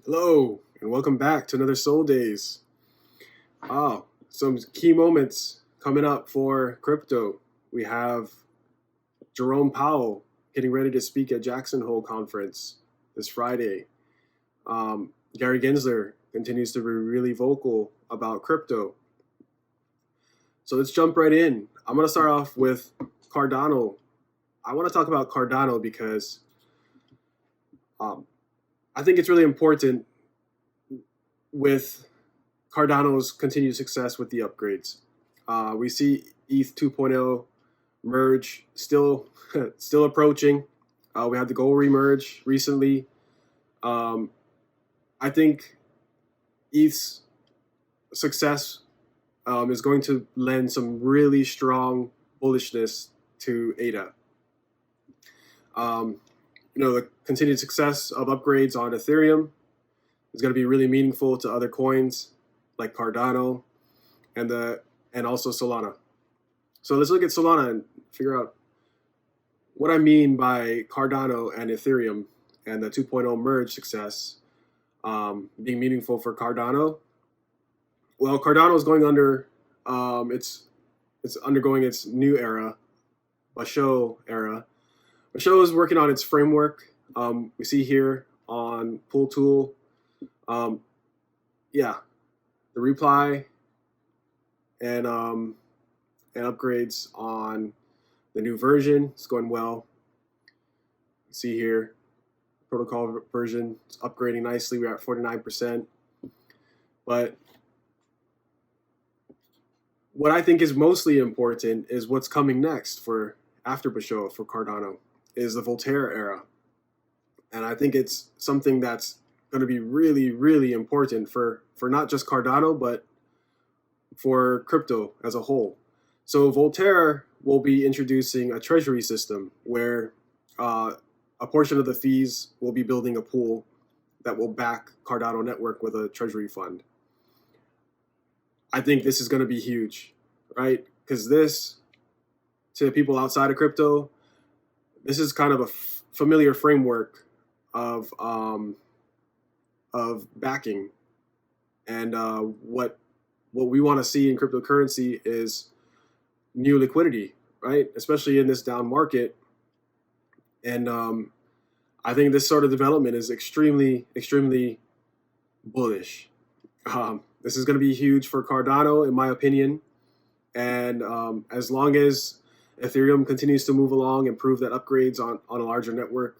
Hello, and welcome back to another Soul Days. Some key moments coming up for crypto. We have Jerome Powell getting ready to speak at Jackson Hole Conference this Friday. Gary Gensler continues to be really vocal about crypto. So let's jump right in. I'm going to start off with Cardano. I want to talk about Cardano because I think it's really important with Cardano's continued success with the upgrades. We see Eth 2.0 merge still approaching. We had the gold remerge recently. I think ETH's success is going to lend some really strong bullishness to ADA. The continued success of upgrades on Ethereum is going to be really meaningful to other coins like Cardano and also Solana. So let's look at Solana and figure out what I mean by Cardano and Ethereum and the 2.0 merge success being meaningful for Cardano. Well, Cardano is going under it's undergoing its new era, Basho Era. Basho is working on its framework. We see here on Pool Tool. The reply and upgrades on the new version. It's going well. You see here, protocol version is upgrading nicely. We're at 49%. But what I think is mostly important is what's coming next for after Basho for Cardano is the Voltaire Era. And I think it's something that's going to be really, really important for not just Cardano, but for crypto as a whole. So Voltaire will be introducing a treasury system where a portion of the fees will be building a pool that will back Cardano network with a treasury fund. I think this is going to be huge, right? Because this, to people outside of crypto, this is kind of a familiar framework of backing, and what we want to see in cryptocurrency is new liquidity, right? Especially in this down market, and I think this sort of development is extremely bullish. This is going to be huge for Cardano, in my opinion, and as long as Ethereum continues to move along and prove that upgrades on a larger network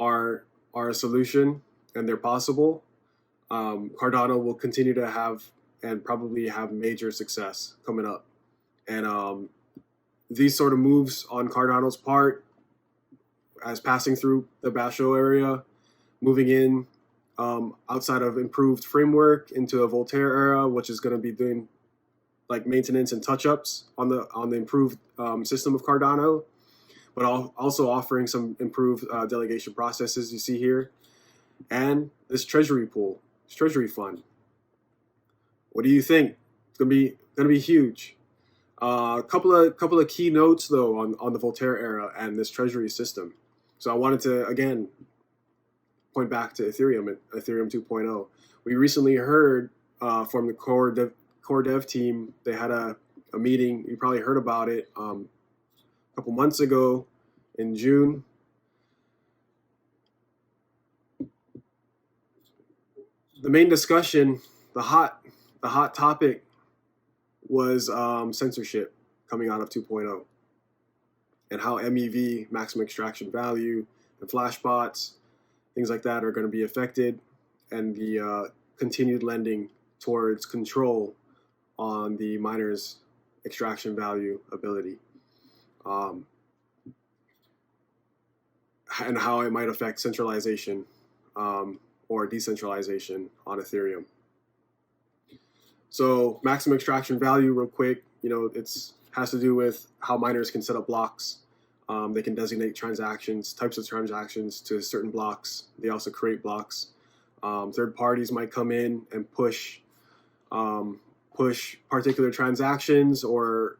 are a solution and they're possible, Cardano will continue to have and probably have major success coming up. And these sort of moves on Cardano's part, as passing through the Basho area, moving in outside of improved framework into a Voltaire era, which is going to be doing like maintenance and touch-ups on the improved system of Cardano, but also offering some improved delegation processes you see here, and this treasury pool, this treasury fund. What do you think? It's gonna be huge. A couple of key notes though on the Voltaire era and this treasury system. So I wanted to again point back to Ethereum 2.0. We recently heard from the core dev team. They had a meeting. You probably heard about it a couple months ago in June. The main discussion, the hot topic, was censorship coming out of 2.0 and how MEV, maximum extraction value, and flash bots, things like that are going to be affected, and the continued lending towards control on the miner's extraction value ability, and how it might affect centralization or decentralization on Ethereum. So maximum extraction value, real quick, it's has to do with how miners can set up blocks. They can designate types of transactions to certain blocks. They also create blocks. Third parties might come in and push particular transactions or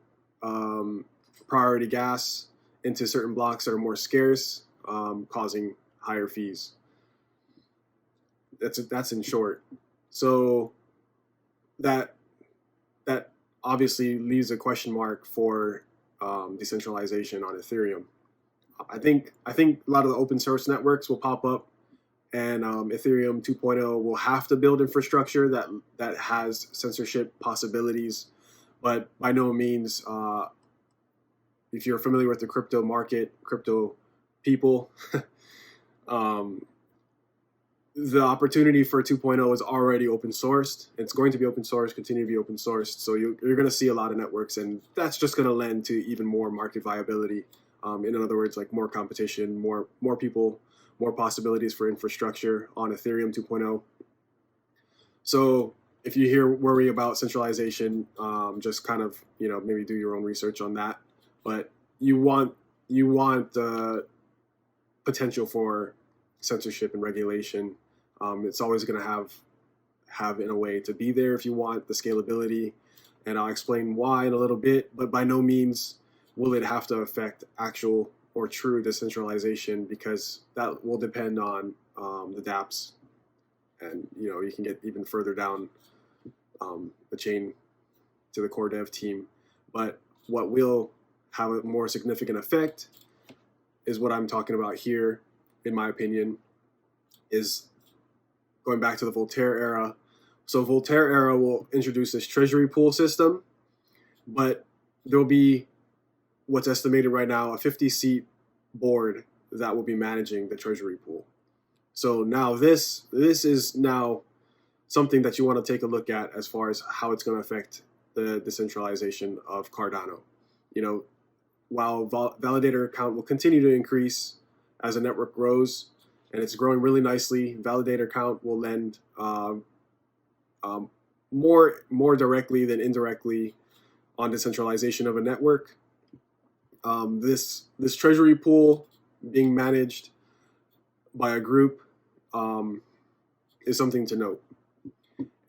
priority gas into certain blocks that are more scarce, causing higher fees. That's in short. So that obviously leaves a question mark for decentralization on Ethereum. I think a lot of the open source networks will pop up, and Ethereum 2.0 will have to build infrastructure that has censorship possibilities, but by no means, if you're familiar with the crypto market, crypto people, the opportunity for 2.0 is already open sourced. It's going to be open sourced, continue to be open sourced. So you're going to see a lot of networks, and that's just going to lend to even more market viability. In other words, like more competition, more people, more possibilities for infrastructure on Ethereum 2.0. So if you hear worry about centralization, just kind of, maybe do your own research on that. But you want potential for censorship and regulation. It's always going to have in a way to be there if you want the scalability, and I'll explain why in a little bit. But by no means will it have to affect actual or true decentralization, because that will depend on the dApps, and you can get even further down the chain to the core dev team. But what will have a more significant effect is what I'm talking about here, in my opinion, is going back to the Voltaire Era. So Voltaire Era will introduce this treasury pool system, but there'll be what's estimated right now a 50-seat board that will be managing the treasury pool. So now this is now something that you want to take a look at as far as how it's going to affect the decentralization of Cardano. While validator count will continue to increase as the network grows, and it's growing really nicely, validator count will lend more directly than indirectly on decentralization of a network. This treasury pool being managed by a group is something to note.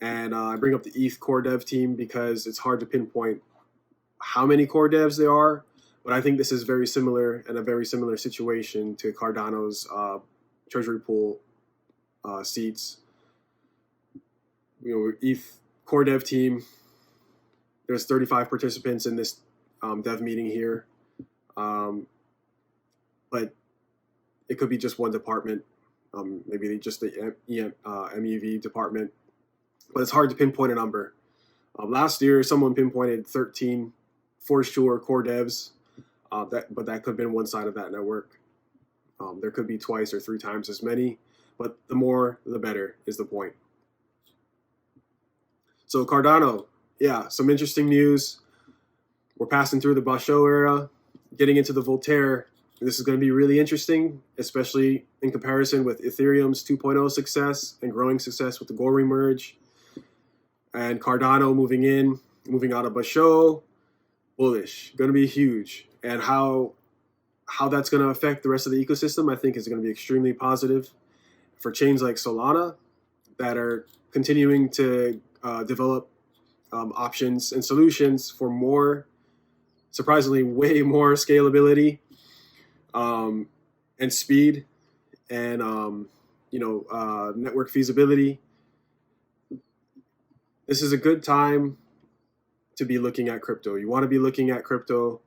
And I bring up the ETH core dev team because it's hard to pinpoint how many core devs there are, but I think this is very similar, and a very similar situation to Cardano's treasury pool seats. ETH core dev team, there's 35 participants in this dev meeting here, but it could be just one department, maybe just the MEV department, but it's hard to pinpoint a number. Last year, someone pinpointed 13 for sure core devs, but that could have been one side of that network. There could be twice or three times as many, but the more, the better is the point. So Cardano, yeah, some interesting news. We're passing through the Basho Era, getting into the Voltaire. This is going to be really interesting, especially in comparison with Ethereum's 2.0 success and growing success with the Goring merge. And Cardano moving out of Basho, bullish, going to be huge. And how that's going to affect the rest of the ecosystem, I think, is going to be extremely positive for chains like Solana that are continuing to develop options and solutions for more, surprisingly, way more scalability and speed and network feasibility. This is a good time to be looking at crypto. You want to be looking at crypto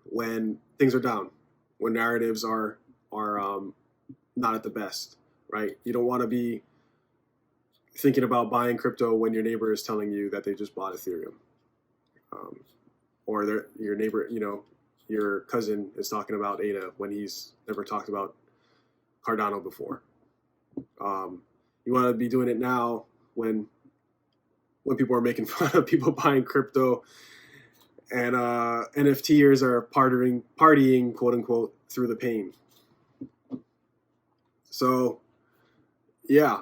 when things are down, when narratives are not at the best, right? You don't want to be thinking about buying crypto when your neighbor is telling you that they just bought Ethereum, or your neighbor, your cousin is talking about ADA when he's never talked about Cardano before. You want to be doing it now when people are making fun of people buying crypto, and NFTers are partying, quote unquote, through the pain. So, yeah.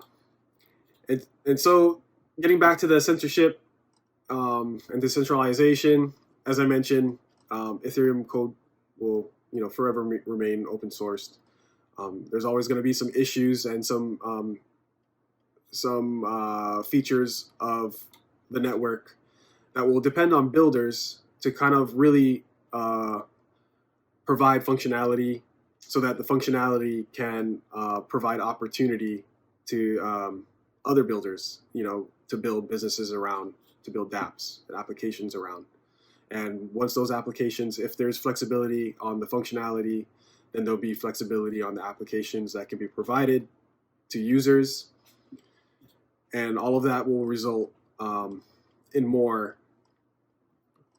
And so getting back to the censorship and decentralization, as I mentioned, Ethereum code will forever remain open sourced. There's always going to be some issues and some features of the network that will depend on builders to kind of really provide functionality, so that the functionality can provide opportunity to other builders, to build businesses around, to build dApps and applications around. And once those applications, if there's flexibility on the functionality, then there'll be flexibility on the applications that can be provided to users. And all of that will result in more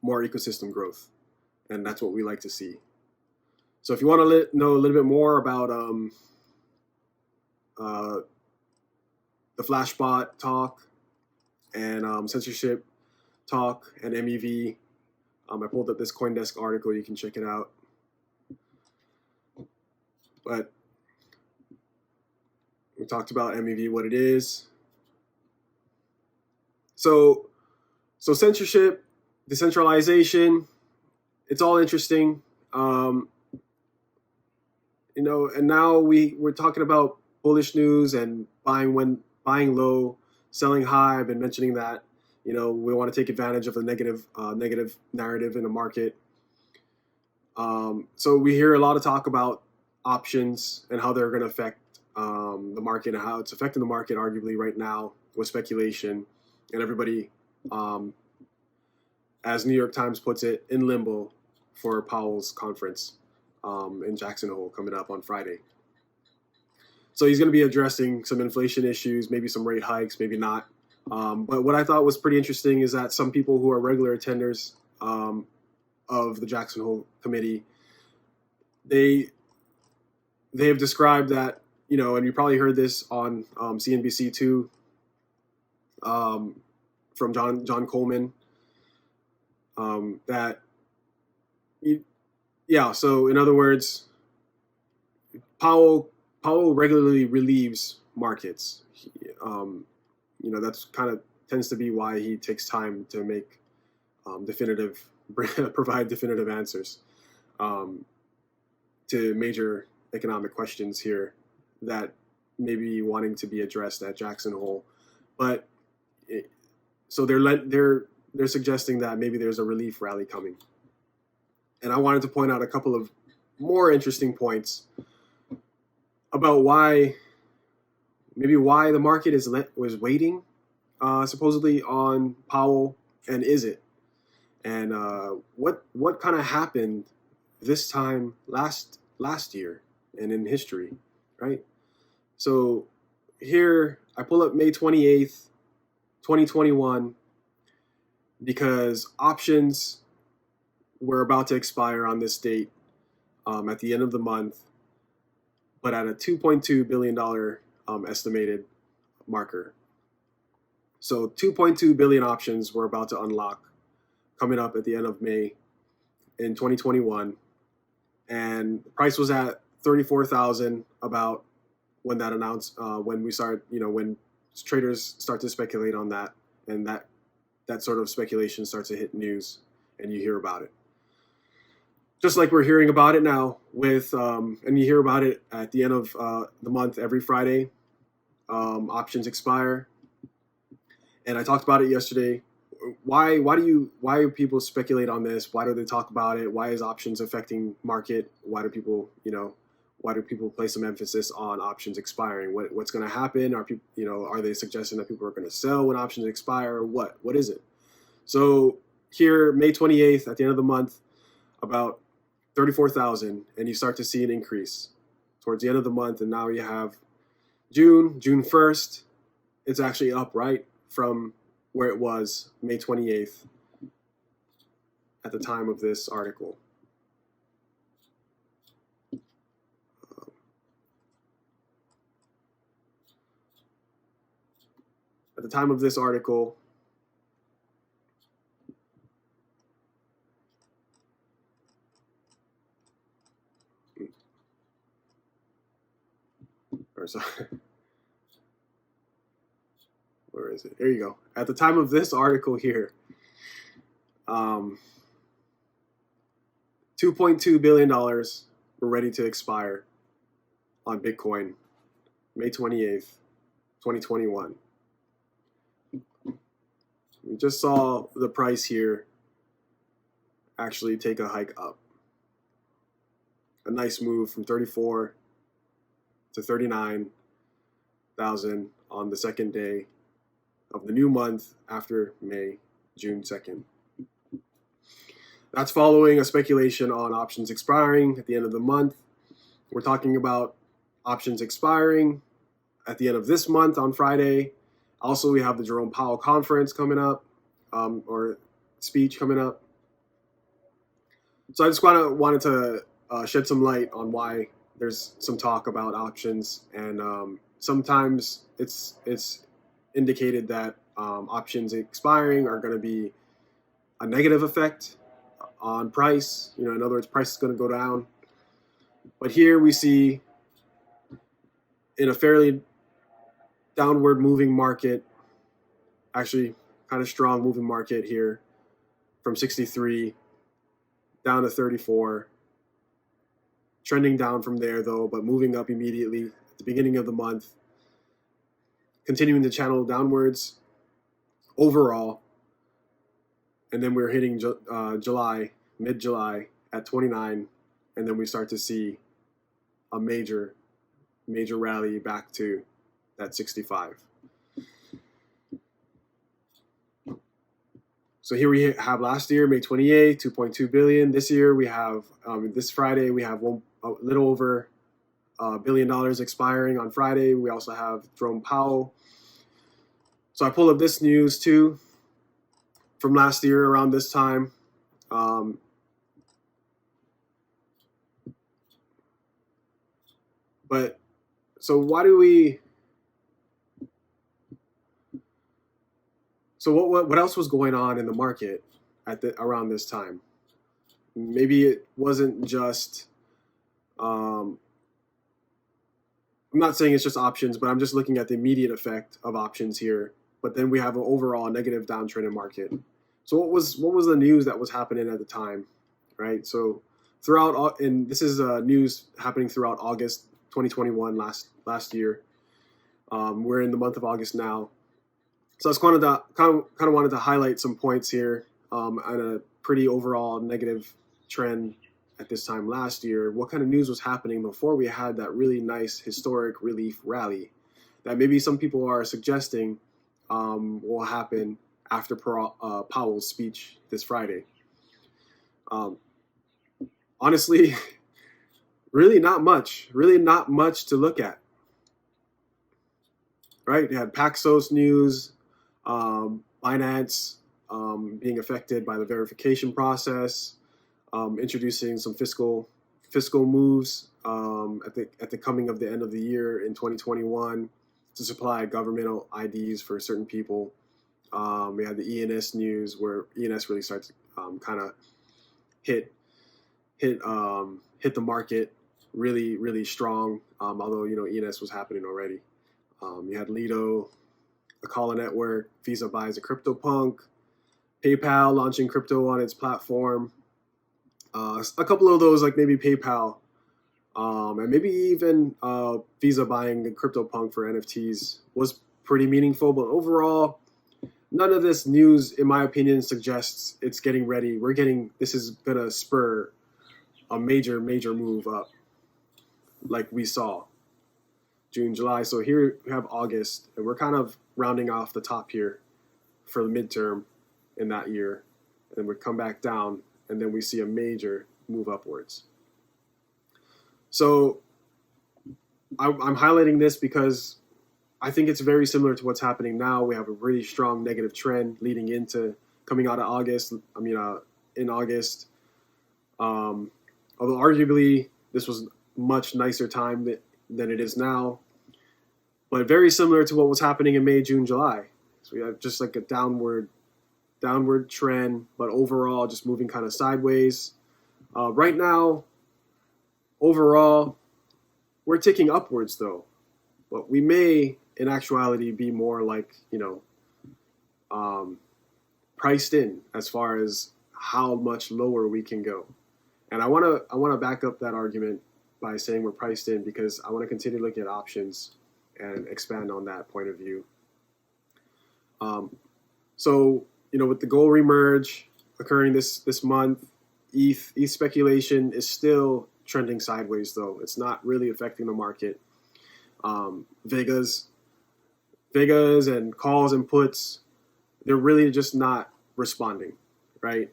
ecosystem growth. And that's what we like to see. So if you want to know a little bit more about the Flashbot talk and censorship talk and MEV, I pulled up this CoinDesk article. You can check it out. But we talked about MEV, what it is. So censorship, decentralization, it's all interesting. And now we're talking about bullish news and buying low, selling high. I've been mentioning that. We want to take advantage of the negative narrative in the market. So we hear a lot of talk about options and how they're going to affect the market and how it's affecting the market arguably right now with speculation and everybody, as New York Times puts it, in limbo for Powell's conference in Jackson Hole coming up on Friday. So he's going to be addressing some inflation issues, maybe some rate hikes, maybe not. But what I thought was pretty interesting is that some people who are regular attenders of the Jackson Hole committee, they have described that, and you probably heard this on CNBC too, from John Coleman, so in other words, Powell regularly relieves markets. That's kind of tends to be why he takes time to make provide definitive answers to major economic questions here that may be wanting to be addressed at Jackson Hole. But so they're suggesting that maybe there's a relief rally coming. And I wanted to point out a couple of more interesting points about why the market was waiting supposedly on Powell, and is it? And what kind of happened this time last year and in history, right? So here I pull up May 28th, 2021, because options were about to expire on this date at the end of the month, but at a $2.2 billion estimated marker. So 2.2 billion options were about to unlock coming up at the end of May in 2021. And the price was at 34,000 about when that announced, when we started, when traders start to speculate on that, and that sort of speculation starts to hit news and you hear about it. Just like we're hearing about it now with, and you hear about it at the end of the month every Friday, options expire. And I talked about it yesterday. Why do people speculate on this? Why do they talk about it? Why is options affecting market? Why do people place some emphasis on options expiring? What's going to happen? Are people, are they suggesting that people are going to sell when options expire? What is it? So here, May 28th, at the end of the month, about 34,000, and you start to see an increase towards the end of the month. And now you have June 1st, it's actually up, right, from where it was May 28th at the time of this article. At the time of this article, where is it? There you go. At the time of this article here, $2.2 billion were ready to expire on Bitcoin, May 28th, 2021. We just saw the price here actually take a hike up. A nice move from 34 to 39. thousand on the second day of the new month after May, June 2nd. That's following a speculation on options expiring at the end of the month. We're talking about options expiring at the end of this month on Friday. Also, we have the Jerome Powell conference coming up, or speech coming up. So I just wanted to shed some light on why there's some talk about options, and sometimes it's indicated that options expiring are going to be a negative effect on price. In other words, price is going to go down. But here we see, in a fairly downward moving market, actually kind of strong moving market here, from 63 down to 34, trending down from there though, but moving up immediately at the beginning of the month, continuing to channel downwards overall. And then we're hitting July, mid-July at 29, and then we start to see a major rally back to that 65. So here we have last year, May 28, 2.2 billion. This year we have, this Friday, we have a little over $1 billion expiring on Friday. We also have Jerome Powell. So I pulled up this news too from last year around this time. But so why do we? So what else was going on in the market around this time? Maybe it wasn't just. I'm not saying it's just options, but I'm just looking at the immediate effect of options here. But then we have an overall negative downtrend in market. So what was the news that was happening at the time, right? So throughout, and this is news happening throughout August 2021, last year. We're in the month of August now. So I just kind of wanted to highlight some points here on a pretty overall negative trend at this time last year. What kind of news was happening before we had that really nice historic relief rally that maybe some people are suggesting will happen after Powell's speech this Friday? Honestly, really not much to look at, right? You had Paxos news, Binance being affected by the verification process, introducing some fiscal moves at the coming of the end of the year in 2021 to supply governmental IDs for certain people. We had the ENS news where ENS really starts kind of hit the market really strong. Although ENS was happening already. You had Lido, Akala Network, Visa buys a CryptoPunk, PayPal launching crypto on its platform. A couple of those, like maybe PayPal, and maybe even Visa buying a CryptoPunk for NFTs was pretty meaningful. But overall, none of this news, in my opinion, suggests it's getting ready. This is gonna spur a major move up, like we saw June, July. So here we have August, and we're kind of rounding off the top here for the midterm in that year. And then we come back down, and then we see a major move upwards. So I'm highlighting this because I think it's very similar to what's happening now. We have a really strong negative trend leading into coming out of August. In August, although arguably this was much nicer time than it is now, but very similar to what was happening in May, June, July. So we have just like a downward trend, but overall just moving kind of sideways. Right now, overall, we're ticking upwards though, but we may in actuality be more like, priced in as far as how much lower we can go. And I want to back up that argument by saying we're priced in because I want to continue looking at options and expand on that point of view. So, with the gold remerge occurring this month, ETH speculation is still trending sideways though. It's not really affecting the market. Vega's Vegas and calls and puts, they're really just not responding, right?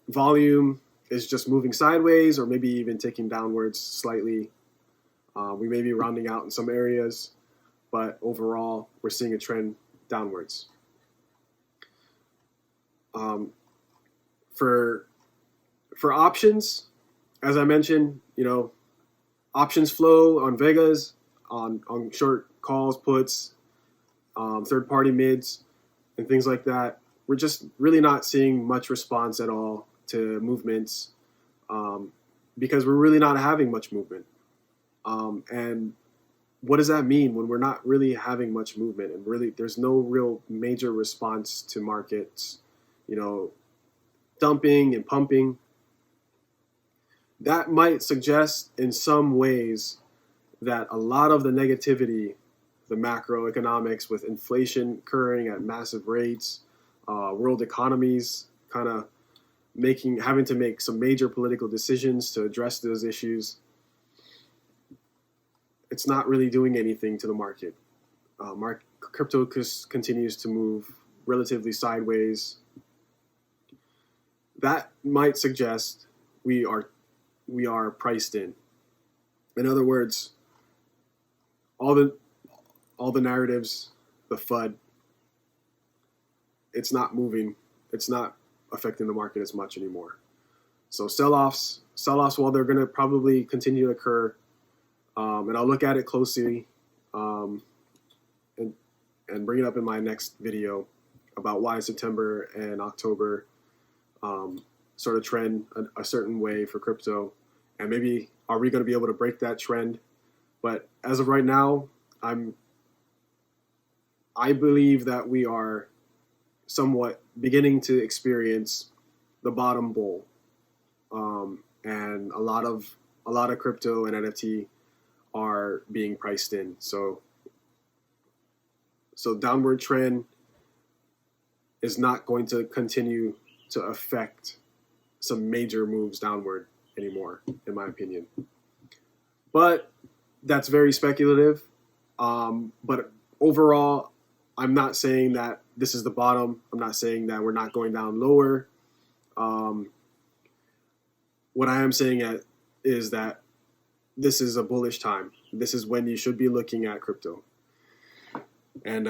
Volume is just moving sideways or maybe even ticking downwards slightly. We may be rounding out in some areas, but overall, we're seeing a trend downwards. For options, as I mentioned, options flow on Vegas, on short calls, puts, third-party mids, and things like that. We're just really not seeing much response at all to movements because we're really not having much movement. And what does that mean when we're not really having much movement and really there's no real major response to markets, dumping and pumping? That might suggest in some ways that a lot of the negativity, the macroeconomics with inflation occurring at massive rates, world economies kind of having to make some major political decisions to address those issues, it's not really doing anything to the market. Crypto continues to move relatively sideways. That might suggest we are priced in. In other words, all the narratives, the FUD, it's not moving. It's not affecting the market as much anymore. So sell-offs, while they're going to probably continue to occur, and I'll look at it closely and bring it up in my next video about why September and October sort of trend a certain way for crypto, and maybe are we going to be able to break that trend? But as of right now, I believe that we are somewhat beginning to experience the bottom bull, and a lot of crypto and NFT are being priced in. So downward trend is not going to continue to affect some major moves downward anymore, in my opinion. But that's very speculative. But overall, I'm not saying that this is the bottom. I'm not saying that we're not going down lower. What I am saying is that this is a bullish time. This is when you should be looking at crypto. And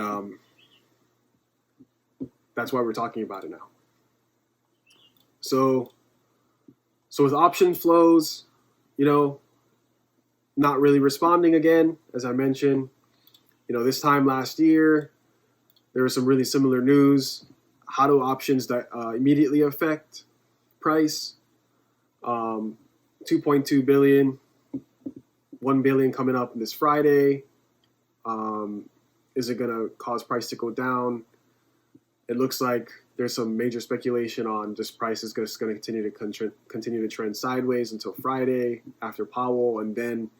that's why we're talking about it now. So with option flows, not really responding again, as I mentioned. This time last year, there was some really similar news. How do options that immediately affect price? 2.2 billion, 1 billion coming up this Friday. Is it going to cause price to go down? It looks like there's some major speculation on just price is just going to continue to trend sideways until Friday after Powell, and then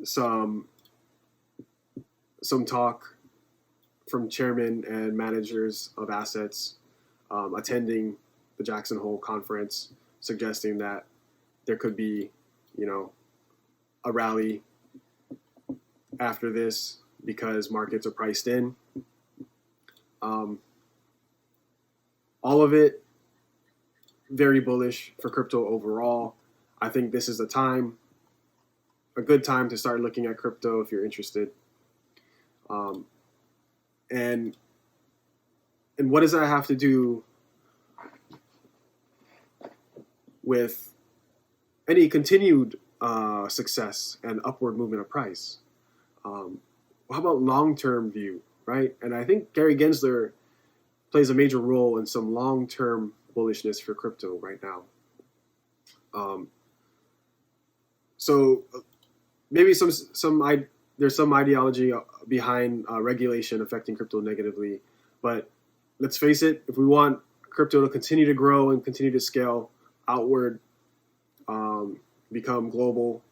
some talk from chairmen and managers of assets attending the Jackson Hole conference, suggesting that there could be, a rally after this because markets are priced in. All of it very bullish for crypto overall. I think this is a good time to start looking at crypto if you're interested. And what does that have to do with any continued success and upward movement of price? How about long-term view, right? And I think Gary Gensler plays a major role in some long-term bullishness for crypto right now. So maybe there's some ideology behind regulation affecting crypto negatively, but let's face it, if we want crypto to continue to grow and continue to scale outward, become global,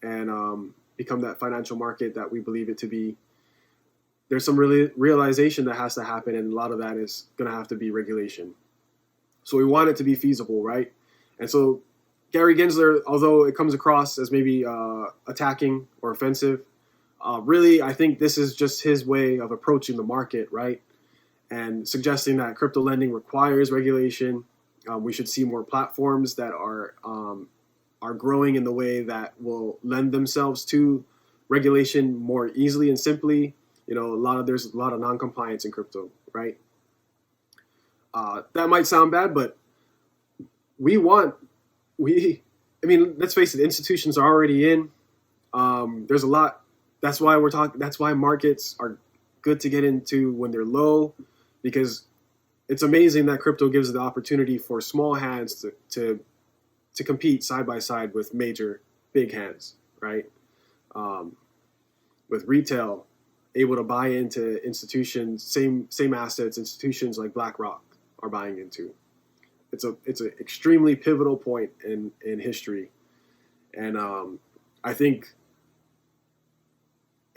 and become that financial market that we believe it to be, there's some realization that has to happen, and a lot of that is going to have to be regulation. So we want it to be feasible, right? And so Gary Gensler, although it comes across as maybe attacking or offensive, Really, I think this is just his way of approaching the market, right? And suggesting that crypto lending requires regulation. We should see more platforms that are growing in the way that will lend themselves to regulation more easily and simply. There's a lot of non-compliance in crypto, right? That might sound bad, but let's face it, institutions are already in. There's a lot. That's why we're talking. That's why markets are good to get into when they're low, because it's amazing that crypto gives the opportunity for small hands to compete side by side with major big hands, right? With retail able to buy into institutions, same assets institutions like BlackRock are buying into. It's an extremely pivotal point in history, and I think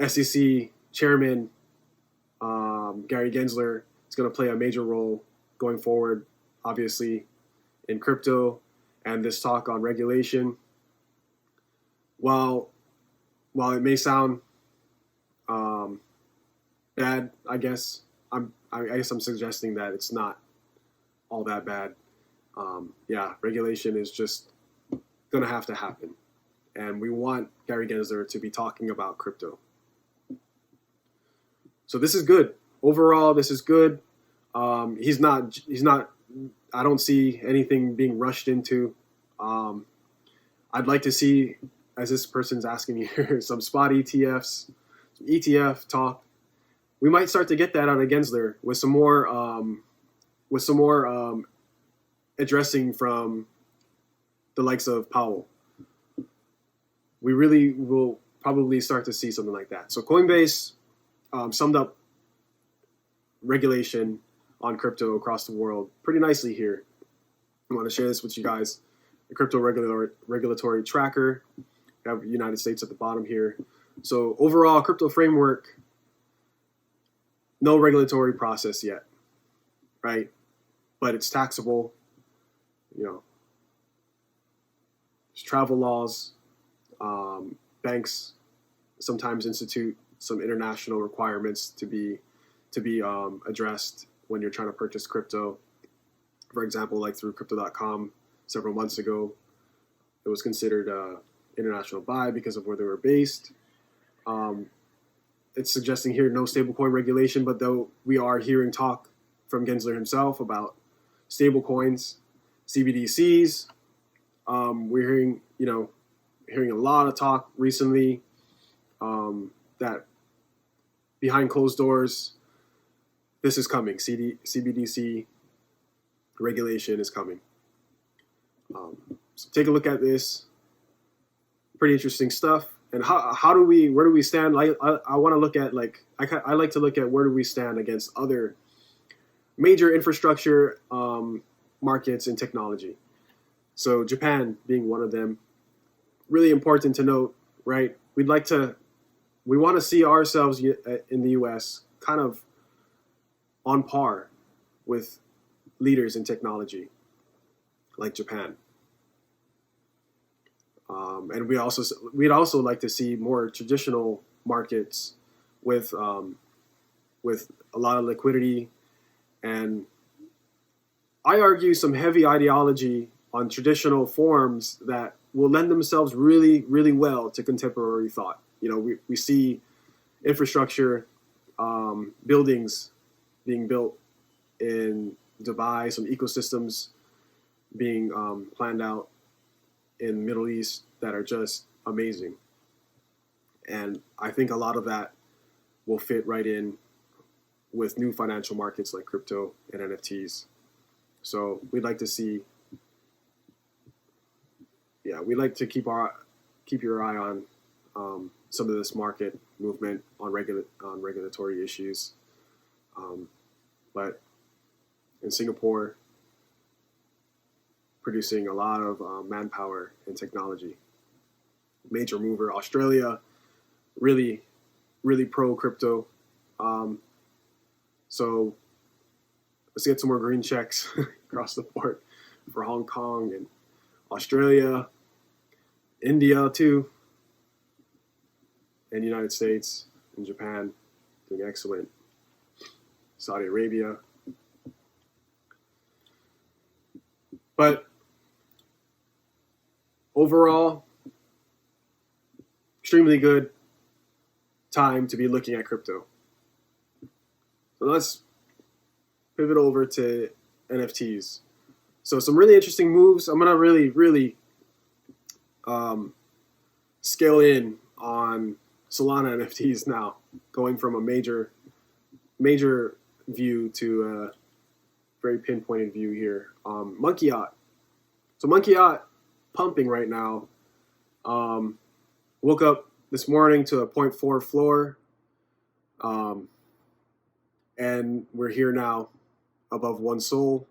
SEC Chairman Gary Gensler is going to play a major role going forward, obviously, in crypto and this talk on regulation. While it may sound bad, I guess I'm suggesting that it's not all that bad. Regulation is just going to have to happen, and we want Gary Gensler to be talking about crypto. So this is good. Overall, this is good. He's not. I don't see anything being rushed into. I'd like to see, as this person's asking me here, some spot ETFs, some ETF talk. We might start to get that out of Gensler with some more addressing from the likes of Powell. We really will probably start to see something like that. So Coinbase summed up regulation on crypto across the world pretty nicely here. I want to share this with you guys. The crypto regulatory tracker. We have the United States at the bottom here. So overall, crypto framework, no regulatory process yet, right? But it's taxable. There's travel laws. Banks sometimes institute some international requirements to be addressed when you're trying to purchase crypto. For example, like through Crypto.com several months ago, it was considered international buy because of where they were based. It's suggesting here no stablecoin regulation, but though we are hearing talk from Gensler himself about stablecoins, CBDCs. We're hearing a lot of talk recently that behind closed doors, this is coming. CBDC regulation is coming. So take a look at this. Pretty interesting stuff. And where do we stand? I want to look at I like to look at where do we stand against other major infrastructure markets in technology. So Japan being one of them. Really important to note, right? We want to see ourselves in the U.S. kind of on par with leaders in technology, like Japan. And we'd also like to see more traditional markets with a lot of liquidity, and I argue some heavy ideology on traditional forms that will lend themselves really, really well to contemporary thought. We see infrastructure, buildings being built in Dubai, some ecosystems being planned out in the Middle East that are just amazing. And I think a lot of that will fit right in with new financial markets like crypto and NFTs. So we'd like to see, we'd like to keep your eye on some of this market movement on regulatory issues. But in Singapore, producing a lot of manpower and technology. Major mover. Australia, really, really pro crypto. So let's get some more green checks across the board for Hong Kong and Australia, India too. and United States and Japan doing excellent. Saudi Arabia. But overall, extremely good time to be looking at crypto. So let's pivot over to NFTs. So some really interesting moves. I'm gonna really scale in on Solana NFTs now, going from a major view to a very pinpointed view here. Monkey Yacht. So Monkey Yacht pumping right now. Woke up this morning to a 0.4 floor, and we're here now above 1 Sol.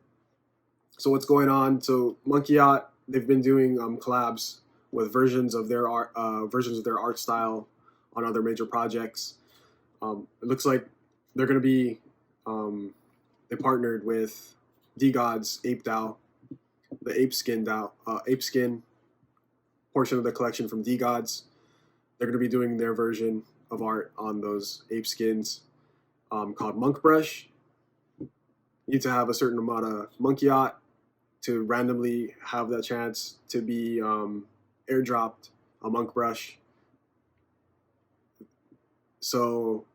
So what's going on? So Monkey Yacht, they've been doing collabs with versions of their art style on other major projects. It looks like they're going to be they partnered with DeGod's Ape DAO, the ape skin portion of the collection from DeGod's. They're going to be doing their version of art on those ape skins called Monk Brush. You need to have a certain amount of Monkey Yacht to randomly have that chance to be airdropped a Monk Brush. So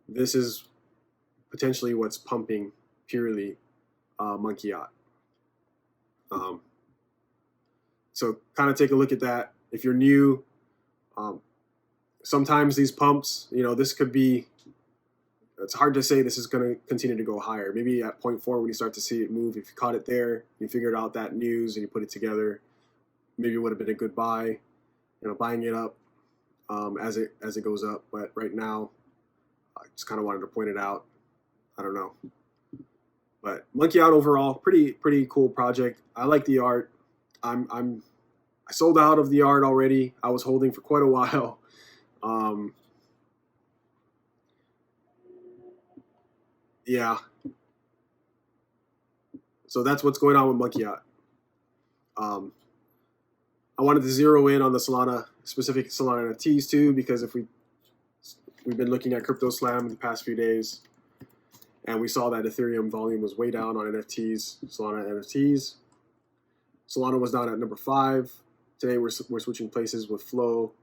this is potentially what's pumping purely Monkey Yacht. So kind of take a look at that. If you're new, sometimes these pumps, this could be, it's hard to say this is going to continue to go higher. Maybe at 0.4 when you start to see it move, if you caught it there, you figured out that news and you put it together, maybe it would have been a good buy, buying it up as it goes up. But right now, I just kind of wanted to point it out. I don't know. But Monkey Yacht overall, pretty cool project. I like the art. I sold out of the art already. I was holding for quite a while. Yeah. So that's what's going on with Monkey Yacht. I wanted to zero in on the specific Solana NFTs too, because if we've been looking at Crypto Slam in the past few days, and we saw that Ethereum volume was way down on NFTs, Solana NFTs. Solana was down at number 5. Today we're switching places with Flow,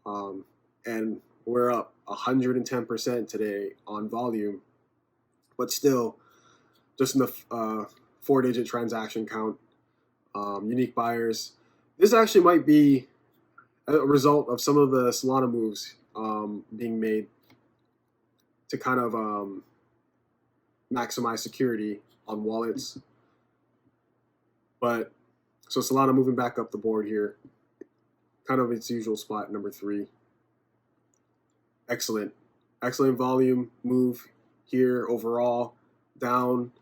and we're up 110% today on volume, but still just in the 4-digit transaction count. Unique buyers. This actually might be a result of some of the Solana moves being made to kind of maximize security on wallets. But so Solana moving back up the board here, kind of its usual spot, number 3. Excellent volume move here overall, down,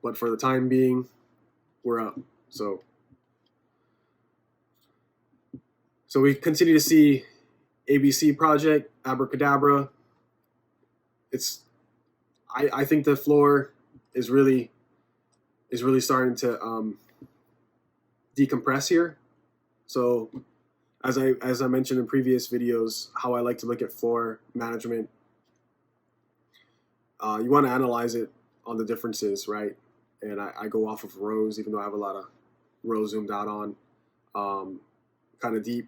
but for the time being, we're up. So we continue to see ABC project, Abracadabra. I think the floor is really starting to decompress here. So as I mentioned in previous videos, how I like to look at floor management, you want to analyze it on the differences, right? And I go off of rows, even though I have a lot of rows zoomed out on, kind of deep.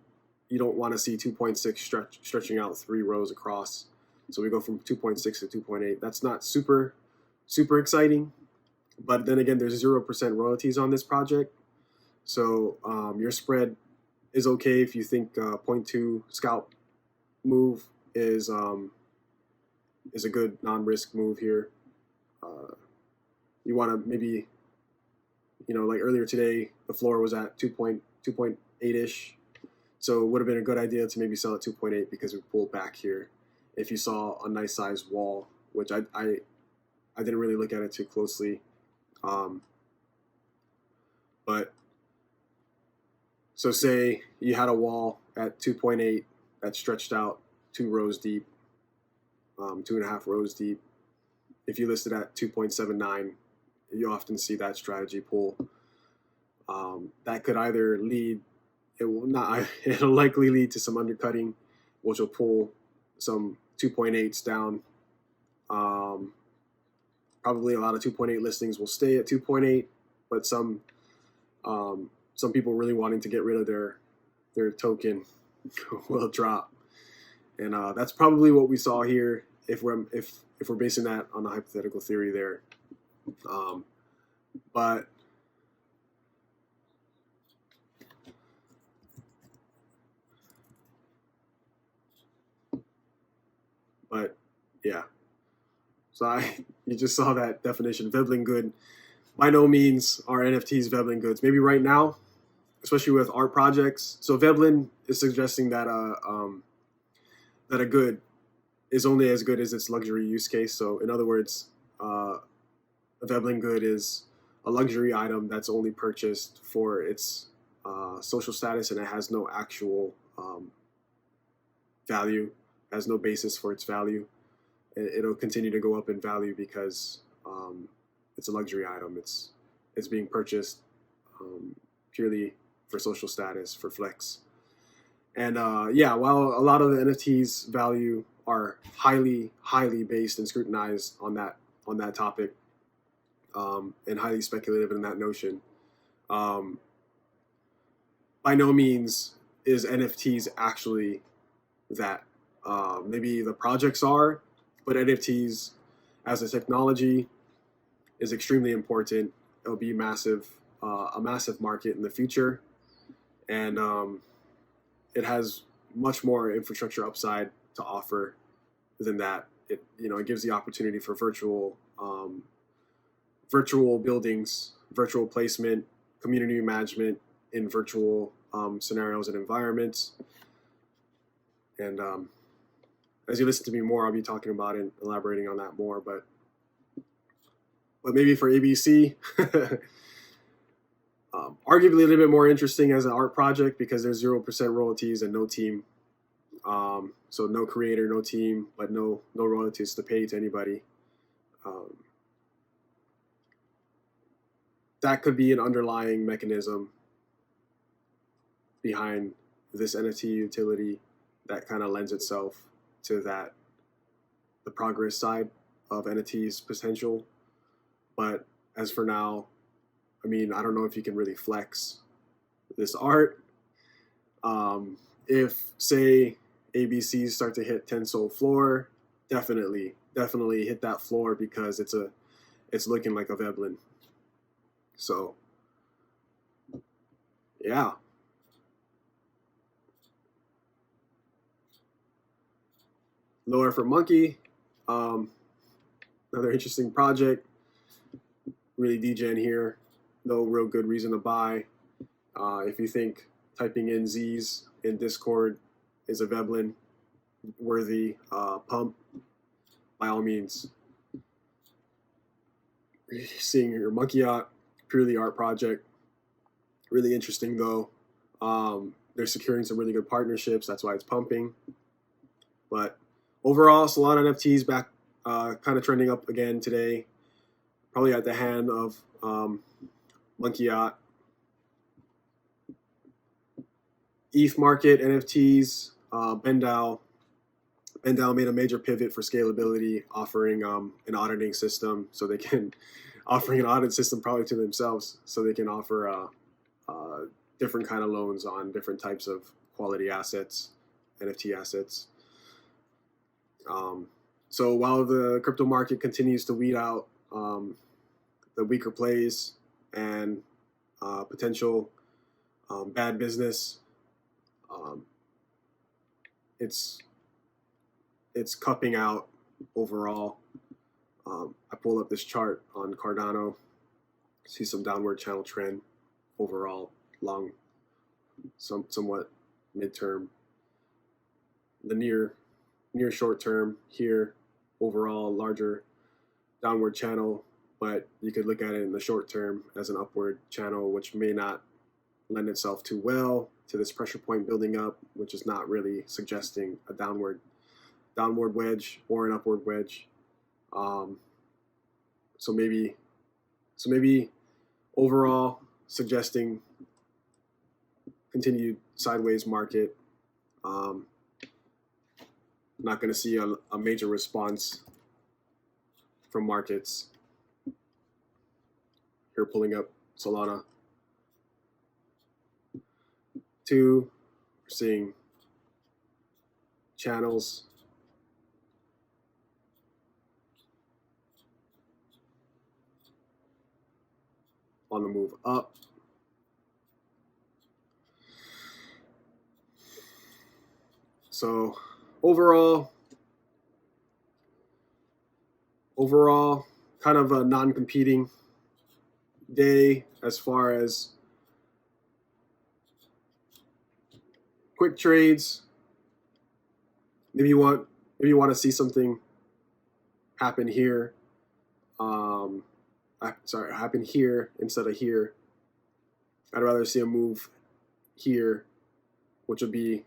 You don't want to see 2.6 stretching out 3 rows across. So we go from 2.6 to 2.8. That's not super exciting. But then again, there's 0% royalties on this project. So your spread is okay if you think 0.2 scalp move is a good non-risk move here. You want to maybe, like earlier today, the floor was at 2.8-ish. So it would have been a good idea to maybe sell at 2.8 because we pulled back here. If you saw a nice size wall, which I didn't really look at it too closely. But so say you had a wall at 2.8 that stretched out 2 rows deep, 2.5 rows deep. If you listed at 2.79, you often see that strategy pull. That could either lead, it'll likely lead to some undercutting which will pull some 2.8s down. Probably a lot of 2.8 listings will stay at 2.8, but some people really wanting to get rid of their token will drop, and that's probably what we saw here if we're basing that on a hypothetical theory there. But yeah, so you just saw that definition. Veblen good. By no means are NFTs Veblen goods. Maybe right now, especially with art projects. So Veblen is suggesting that that a good is only as good as its luxury use case. So in other words, a Veblen good is a luxury item that's only purchased for its social status, and it has no actual value, has no basis for its value. It'll continue to go up in value because it's a luxury item. It's being purchased purely for social status, for flex. And yeah, while a lot of the NFTs value are highly based and scrutinized on that topic, and highly speculative in that notion, by no means is NFTs actually that. Maybe the projects are, but NFTs as a technology is extremely important. It'll be massive, a massive market in the future, and it has much more infrastructure upside to offer than that. It gives the opportunity for virtual buildings, virtual placement, community management in virtual scenarios and environments. And as you listen to me more, I'll be talking about and elaborating on that more. But maybe for ABC, arguably a little bit more interesting as an art project because there's 0% royalties and no team. So no creator, no team, but no royalties to pay to anybody. That could be an underlying mechanism behind this NFT utility that kind of lends itself to the progress side of NFT's potential. But as for now, I mean, I don't know if you can really flex this art. If, say, ABCs start to hit 10 sol floor, definitely hit that floor because it's looking like a Veblen. So, yeah. Low Effort Monkey, another interesting project. Really degen here. No real good reason to buy. If you think typing in Z's in Discord is a Veblen worthy pump, by all means. Seeing your monkey yacht, purely art project. Really interesting though. They're securing some really good partnerships. That's why it's pumping. But overall, Solana NFTs back kind of trending up again today. Probably at the hand of Monkey Yacht. ETH market, NFTs, BendDao. BendDao made a major pivot for scalability, offering an auditing system so they can, offering an audit system probably to themselves so they can offer different kind of loans on different types of quality assets, NFT assets. So while the crypto market continues to weed out the weaker plays and potential bad business, it's cupping out overall. I pulled up this chart on Cardano, see some downward channel trend overall, long, somewhat midterm. The near short term here, overall larger downward channel, but you could look at it in the short term as an upward channel, which may not lend itself too well to this pressure point building up, which is not really suggesting a downward wedge or an upward wedge. So maybe overall suggesting continued sideways market. not going to see a major response from markets. Here, pulling up Solana 2, we're seeing channels. On the move up. So overall, kind of a non-competing day as far as quick trades. Maybe you want to see something happen here. Happen here instead of here. I'd rather see a move here, which will be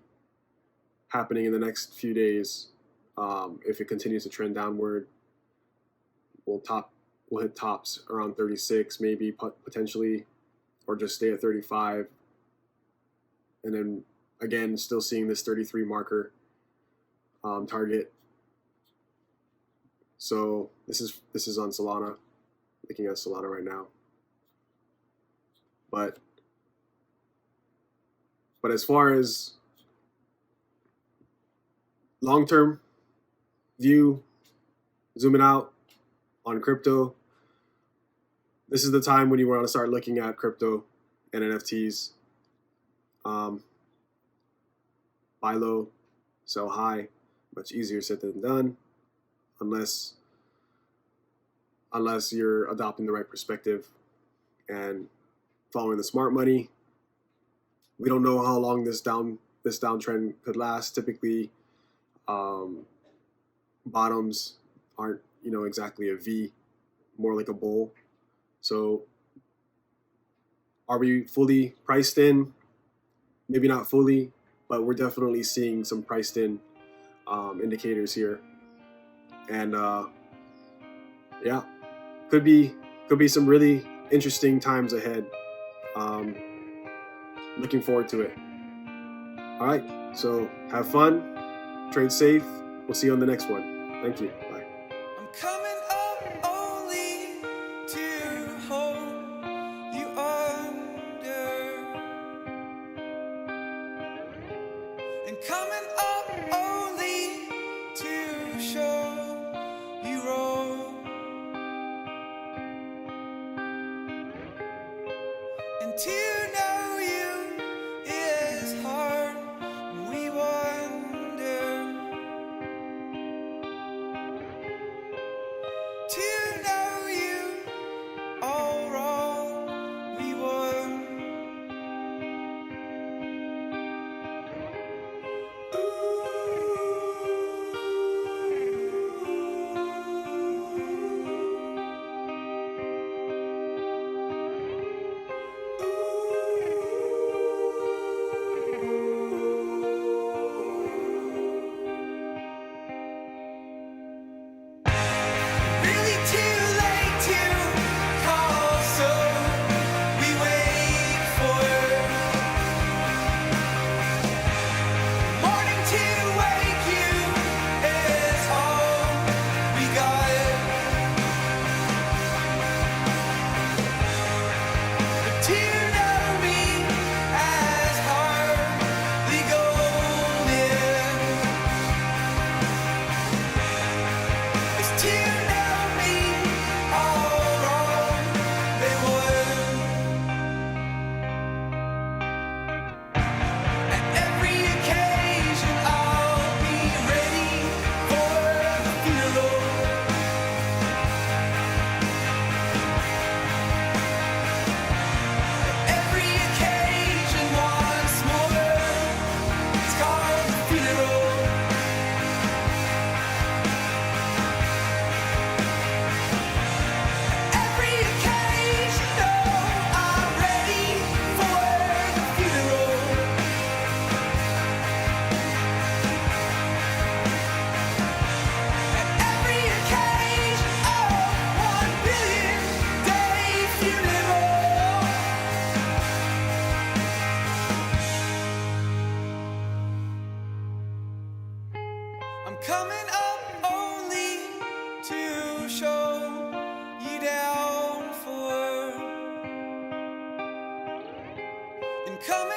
happening in the next few days. If it continues to trend downward, we'll hit tops around 36, maybe potentially, or just stay at 35. And then again, still seeing this 33 marker target. So this is on Solana. Looking at Solana right now. But as far as long-term view, zooming out on crypto, this is the time when you want to start looking at crypto and NFTs. Buy low, sell high, much easier said than done, unless you're adopting the right perspective and following the smart money. We don't know how long this downtrend could last. Typically, bottoms aren't exactly a V, more like a bowl. So, are we fully priced in? Maybe not fully, but we're definitely seeing some priced in indicators here, and yeah. Could be some really interesting times ahead. Looking forward to it. All right, so have fun, trade safe. We'll see you on the next one. Thank you. Bye. I'm coming up only to hold you under, and coming up only to show you wrong. And to know you is hard, and we wonder. To know you all wrong, we wonder. Really too late to call, so we wait for morning to wake you is all we got. But to know me as hardly golden is to know me all wrong. They would. At every occasion, I'll be ready for the funeral. Every occasion, once more, it's called the funeral. Come